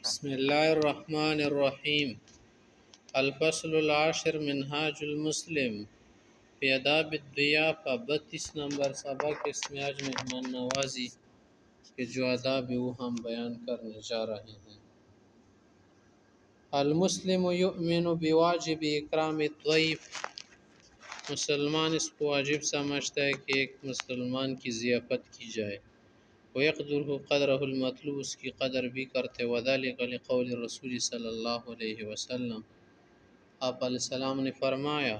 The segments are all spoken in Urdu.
بسم الله الرحمن الرحیم الفصل العاشر منهاج المسلم فی آداب الضیافہ 32 نمبر سبق اسمیاج مہمان نوازی کے جو آداب وہ ہم بیان کرنے جا رہے ہیں۔ المسلم یؤمن بواجب اکرام الضیف، مسلمان اس کو واجب سمجھتا ہے کہ ایک مسلمان کی ضیافت کی جائے۔ وَيَقْدُرُهُ قَدْرَهُ المطلوب، اس کی قدر بھی کرتے۔ وَذَلِكَ لِقَوْلِ الرسول صلی اللہ علیہ وسلم، آپ علیہ السلام نے فرمایا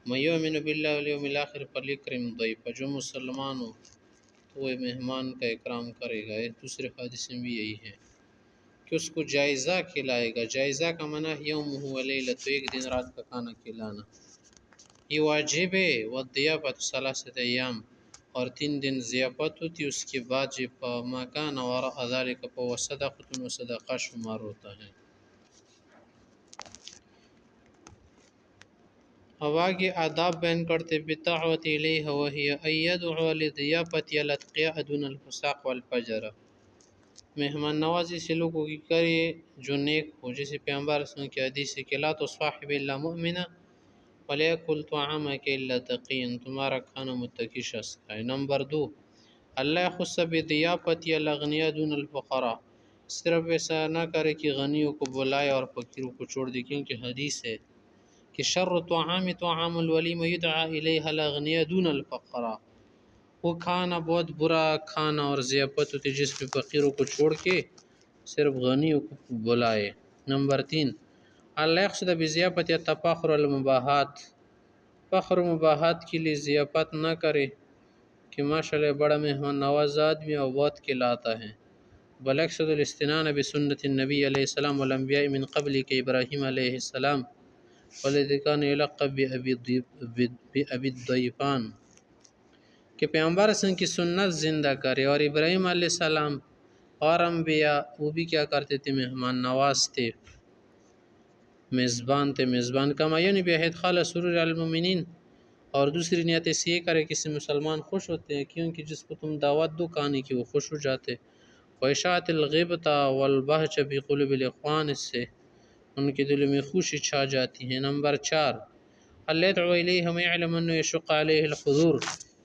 مَن یؤمن باللہ والیوم الآخر فلیکرم ضیفہ، جو مسلمان ہو تو وہ مہمان کا اکرام کرے گا۔ دوسرے حدیث میں بھی یہی ہے کہ اس کو جائزہ کھلائے گا۔ جائزہ کا معنی یومہ ولیلۃ، ایک دن رات کا کھانا کھلانا، یہ واجب ہے۔ والضیافۃ ثلاثۃ ایام، اور 3 دن ضیافت ہوتی، اس کے بعد جب ما کان وراء ذلک فهو صدقۃ، و صدقہ شمار ہوتا ہے۔ اب آگے آداب بیان کرتے بالدعوۃ الیہ وہی ان یدعو للضیافۃ الاتقیاء دون الفساق والفجر، مہمان نوازی سے لوگوں کی کرے جو نیک ہو، جیسے پیغمبر صلی اللہ علیہ وسلم کی حدیث ہے کہ لا تصاحب الا مؤمنا ولیأکل طعامک الا تقی، تمہارا کھانا متقی شخص کھائے۔ نمبر 2، اللہ یخص بضیافت الاغنیاء دون الفقراء، صرف ایسا نہ کرے کہ غنیوں کو بلائے اور فقیروں کو چھوڑ دے، کیونکہ حدیث ہے کہ شر الطعام طعام الولیمہ یدعا الیہ الاغنیاء دون الفقراء، وہ کھانا بہت برا کھانا اور ضیافت ہوتی جس میں فقیروں کو چھوڑ کے صرف غنیوں کو بلائے۔ نمبر 3، اللہ یقصد بضیافت التفاخر والمباحات، فخر و مباحات کے لیے ضیافت نہ کرے کہ ماشاءاللہ بڑا مہمان نواز آدمی اور بہت کھلاتا ہے، بل یقصد الاستنان بسنت النبی علیہ السلام والانبیاء من قبل کہ ابراہیم علیہ السلام والذی کان یلقب بأبی الضیفان، کہ پیغمبر صلی اللہ علیہ وسلم کی سنت زندہ کرے، اور ابراہیم علیہ السلام اور انبیاء وہ بھی کیا کرتے تھے؟ مہمان نواز تھے، میزبان تھے۔ میزبان کا معنی بحید خال سرور المؤمنین، اور دوسری نیت اس یہ کرے کہ سے مسلمان خوش ہوتے ہیں، کیونکہ جس کو تم دعوت دو کھانے کی وہ خوش ہو جاتے۔ وَإِشَاعَةِ الْغِبْطَةِ وَالْبَهْجَةِ فِي قُلُوبِ الْإِخْوَانِ، اس سے ان کے دلوں میں خوشی چھا جاتی ہے۔ نمبر 4، اللہ يدعو الیہ من یعلم انه یشق علیہ الحضور،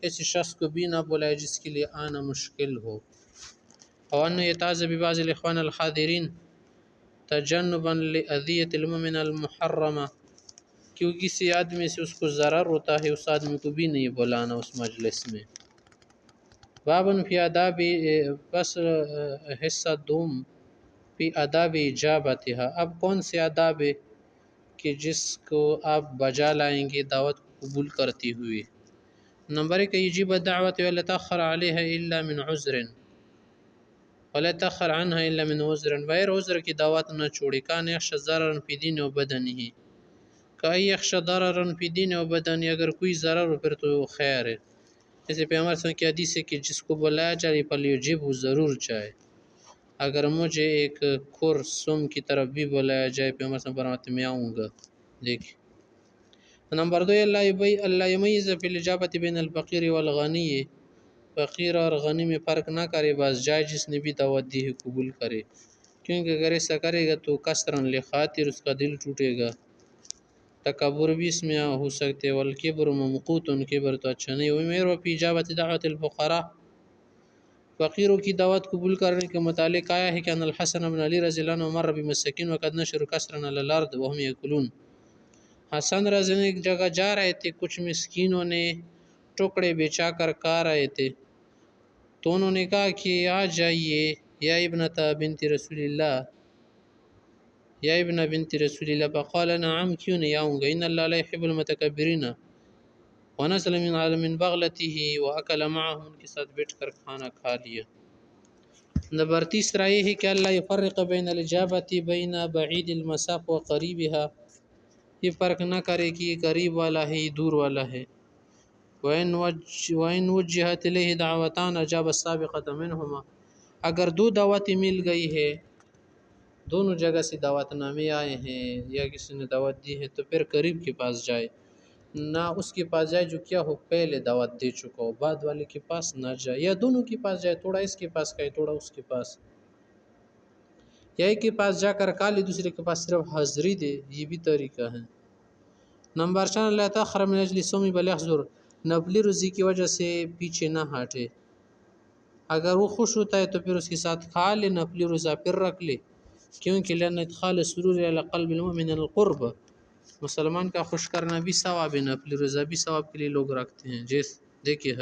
ایسے شخص کو بھی نہ بلائے جس کے لیے آنا مشکل ہو۔ وَأَنَّهُ يَتَعَزَّى بِبَعْضِ الْإِخْوَانِ الْحَاضِرِينَ تَجَنُّبًا لِأَذِيَّةِ الْمُؤْمِنِ الْمُحَرَّمَةِ، کیونکہ کسی آدمی سے اس کو ضرر ہوتا ہے، اس آدمی کو بھی نہیں بلانا اس مجلس میں۔ بابن فی آداب فصل حصہ دوم فی آداب اجابتها، اب کون سے آداب ہے کہ جس کو آپ بجا لائیں گے دعوت کو قبول کرتے ہوئے۔ نمبر 1، یجیب الدعوت ولا تأخر علیہ الا من عذر، ولا تأخر عنها الا من عذر، بغیر عذر کی دعوت نہ چھوڑے۔ کان یخشى ضررا فی دین و بدنہ، کہ یخشى ضررا فی دین و بدنہ، اگر کوئی ضرر ہو پھر تو خیر ہے۔ جیسے پیغمبر صلی اللہ علیہ وسلم کی حدیث ہے کہ جس کو بلایا جائے فلیجب، وہ ضرور جائے۔ اگر مجھے ایک کھر سم کی طرف بھی بلایا جائے، پیغمبر صلی اللہ علیہ وسلم فرماتے میں آؤں گا۔ دیکھیں۔ نمبر 2، اللہ یمیز فی الاجابۃ بین الفقیر والغنی، فقیر اور غنی میں فرق نہ کرے، بس جائے جس نے بھی دعوت دی ہے قبول کرے، کیونکہ اگر ایسا کرے گا تو کثرا لخاطر، اس کا دل ٹوٹے گا، تکبر بھی اس میں ہو سکتے، والکبر ممقوت، کبر تو اچھا نہیں۔ وامر فی اجابۃ دعوت الفقراء، فقیروں کی دعوت قبول کرنے کے متعلق آیا ہے کہ ان الحسن بن علی رضی اللہ عنہ مر بمساکین وقد نشروا کثرا علی الارض وهم یاکلون، حسن رضی اللہ عنہ ایک جگہ جا رہے تھے، کچھ مسکینوں نے ٹکڑے بچا کر کھا رہے تھے، تو انہوں نے کہا کہ آ جائیے یا ابنۃ بنت رسول اللہ، یا ابن بنت رسول اللہ، فقال نعم، کیوں نہیں آؤں گا، ان اللہ لا يحب المتکبرین، ونزل من بغلته واکل معهم، ان کے ساتھ بیٹھ کر کھانا کھا لیا۔ نمبر 3 یہ ہے کہ اللہ یفرق بین الاجابۃ بین بعید المساف و قریبها، یہ فرق نہ کرے کہ یہ قریب والا ہے یہ دور والا ہے۔ وَإِنْ وُجِّهَتْ إِلَيْهِ دعوتان أجاب السابقة منهما، اگر دو دعوتیں مل گئی ہے، دونوں جگہ سے دعوت نامے آئے ہیں یا کسی نے دعوت دی ہے، تو پھر قریب کے پاس جائے، نہ اس کے پاس جائے جو کیا ہو پہلے دعوت دے چکا ہو، بعد والے کے پاس نہ جائے، یا دونوں کے پاس جائے، تھوڑا اس کے پاس کہے تھوڑا اس کے پاس۔ یا ایک کے پاس جا کر کھا لے، دوسرے کے پاس صرف حاضری دے، یہ بھی طریقہ ہے۔ نمبر 4 لا تأخر من اجل الصوم بل يحضر، نفلی روزی کی وجہ سے پیچھے نہ ہٹے، اگر وہ خوش ہوتا ہے تو پھر اس کے ساتھ کھا لے، نفلی روزہ پھر رکھ لے، کیونکہ لأن ادخال السرور علی قلب المؤمن القرب، مسلمان کا خوش کرنا بھی ثواب ہے، نفلی روزہ بھی ثواب کے لیے لوگ رکھتے ہیں۔ دیکھیے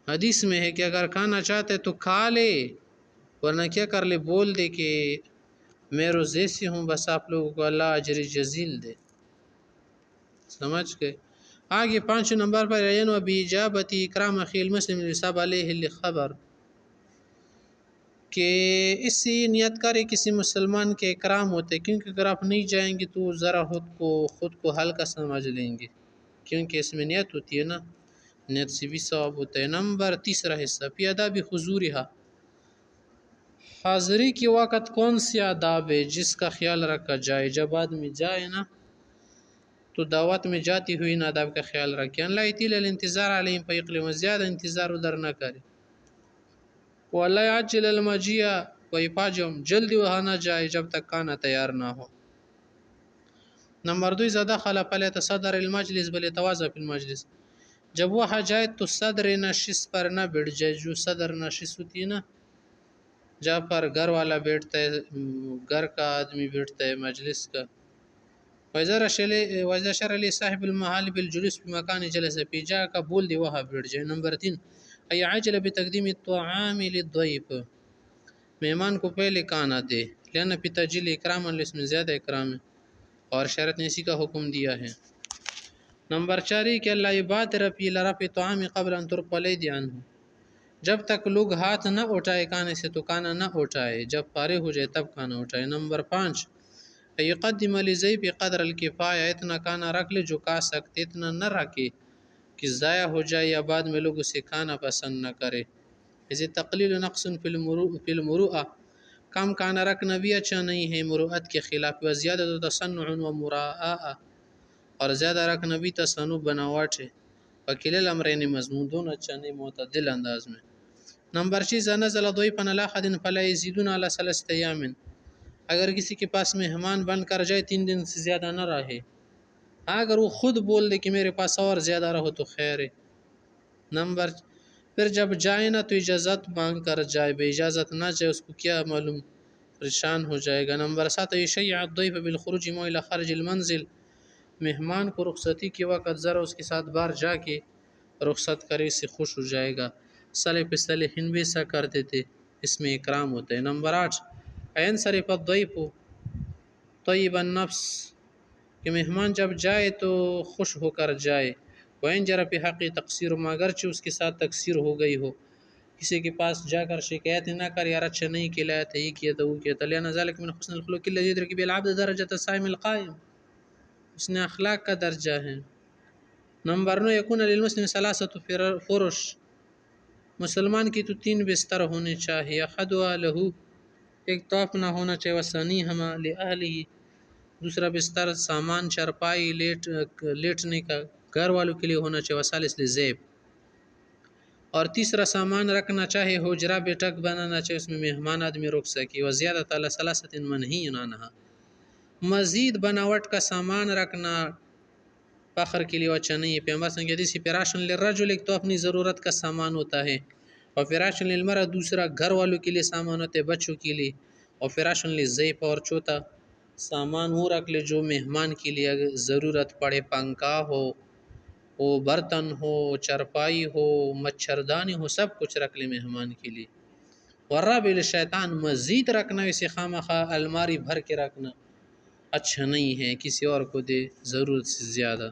حدیث میں ہے کہ اگر کھانا چاہتے تو کھا لے، ورنہ کیا کر لے، بول دے کہ میں روزے سے ہوں، بس آپ لوگوں کو اللہ اجر جزیل دے۔ سمجھ گئے؟ آگے 5 نمبر پر عین و بیجابتی اکرام اخی المسلم لصاب علیہ الخبر، کہ اس سے نیت کرے کسی مسلمان کے اکرام ہوتے، کیونکہ اگر آپ نہیں جائیں گے تو ذرا خود کو ہلکا سمجھ لیں گے، کیونکہ اس میں نیت ہوتی ہے نا، نیت سے بھی ثواب ہوتا ہے۔ نمبر 3 حصہ فی آداب حضورہا، حاضری کے وقت کون سی آداب ہے جس کا خیال رکھا جائے؟ جب آدمی جائے نا تو دعوت میں جاتی ہوئی ان آداب کا خیال رکھے، ان لا یطیل الانتظار علیہم فیقلم، زیادہ انتظار ادھر نہ کرے، ولا یعجل المجیء ویفاجئهم، جلدی وہاں نہ جائے جب تک کھانا تیار نہ ہو۔ نمبر 2 اذا دخل فلیتصدر المجلس بل یتواضع فی المجلس، جب وہاں جائے تو صدر نشست پر نہ بیٹھ جائے، جو صدر نشست ہوتی ہے نا، جہاں پر گھر والا بیٹھتا ہے، گھر کا آدمی بیٹھتا ہے مجلس کا۔ وَإِذَا شَرَ لِصَاحِبِ الْمَحَالِ بِالْجُلُوسِ بِمَكَانِ جَلَسَ فِيهِ، جا کا بول دے وہاں بیٹھ جائے۔ نمبر 3 يعجل بتقدیم الطعام للضيف، مہمان کو پہلے کھانا دے، لأن فی تجلیل اکرام، اس میں زیادہ اکرام ہے، اور شریعت نے اسی کا حکم دیا ہے۔ نمبر 4 کہ اللہ یبادر فی لرفع الطعام قبل ان ترفع الاید عنہ، جب تک لوگ ہاتھ نہ اٹھائے کھانے سے تو کھانا نہ اٹھائے، جب فارغ ہو جائے تب کھانا اٹھائے۔ نمبر 5 یقدم للضیف قدر الکفایہ، اتنا کھانا رکھ لے جو کھا سکتے، اتنا نہ رکھے کہ ضائع ہو جائے یا بعد میں لوگ اسے کھانا پسند نہ کرے۔ اسے تقلیل نقص فی المروءہ، کم کھانا رکھنا بھی اچھا نہیں ہے، مروءت کے خلاف، وزیادہ تصنع و مراءہ، اور زیادہ رکھنا بھی تصنع بناوٹ ہے، وکیل الامرین مضمون، دونوں اچھا نہیں، معتدل انداز میں۔ نمبر 6 نزل ضیفا علی احد فلا یزیدون علی 3 ایام، اگر کسی کے پاس مہمان بن کر جائے 3 دن سے زیادہ نہ رہے، اگر وہ خود بول دے کہ میرے پاس اور زیادہ رہو تو خیر ہے۔ نمبر پھر جب جائے نا تو اجازت مانگ کر جائے، بے اجازت نہ جائے، اس کو کیا معلوم، پریشان ہو جائے گا۔ نمبر 7 یشیع الضیف بالخروج معه الی خارج المنزل، مہمان کو رخصتی کے وقت ذرا اس کے ساتھ باہر جا کے رخصت کرے، اس سے خوش ہو جائے گا۔ سلف صالحین بھی ایسا کرتے تھے، اس میں اکرام ہوتا ہے۔ نمبر 8 ينصرف الضيف طیب النفس، کہ مہمان جب جائے تو خوش ہو کر جائے۔ وَإِنْ جَرَ فِي حَقِّ تَقْصِيرٌ، مگرچہ اس کے ساتھ تقصیر ہو گئی ہو، کسی کے پاس جا کر شکایت نہ کر، یار اچھا نہیں کھلایا تھا، یہ کیا تھا، وہ کیا تھا، لأن ذلك من حسن الخلق الذي يدرك به العبد درجة الصائم القائم، اس نے اخلاق کا درجہ ہے۔ نمبر 9 يكون للمسلم 3 فرش، مسلمان کی تو 3 بستر ہونے چاہیے، احدها له، ایک تو اپنا ہونا چاہیے، وثانیہما لأہلہ، دوسرا بستر سامان چرپائی لیٹنے کا گھر والوں کے لیے ہونا چاہیے، وثالث للضیف، اور تیسرا سامان رکھنا چاہے، حجرہ بیٹھک بنانا چاہے، اس میں مہمان آدمی رک سکے، وزیادۃ علی 3 منہی عنہا، مزید بناوٹ کا سامان رکھنا فخر کے لیے اچھا نہیں ہے۔ پیغمبر صلی اللہ علیہ وسلم فراش للرجل، ایک تو اپنی ضرورت کا سامان ہوتا ہے، اور فراش للمرأة، دوسرا گھر والوں کے لیے سامان ہوتا ہے، بچوں کے لیے، اور فراش للضیف، اور چوتھا سامان وہ رکھ لے جو مہمان کے لیے اگر ضرورت پڑے، پنکھا ہو، وہ برتن ہو، چرپائی ہو، مچھردانی ہو، سب کچھ رکھ لے مہمان کے لیے۔ والرابع للشیطان، مزید رکھنا، اسے خواہ الماری بھر کے رکھنا اچھا نہیں ہے، کسی اور کو دے ضرورت سے زیادہ۔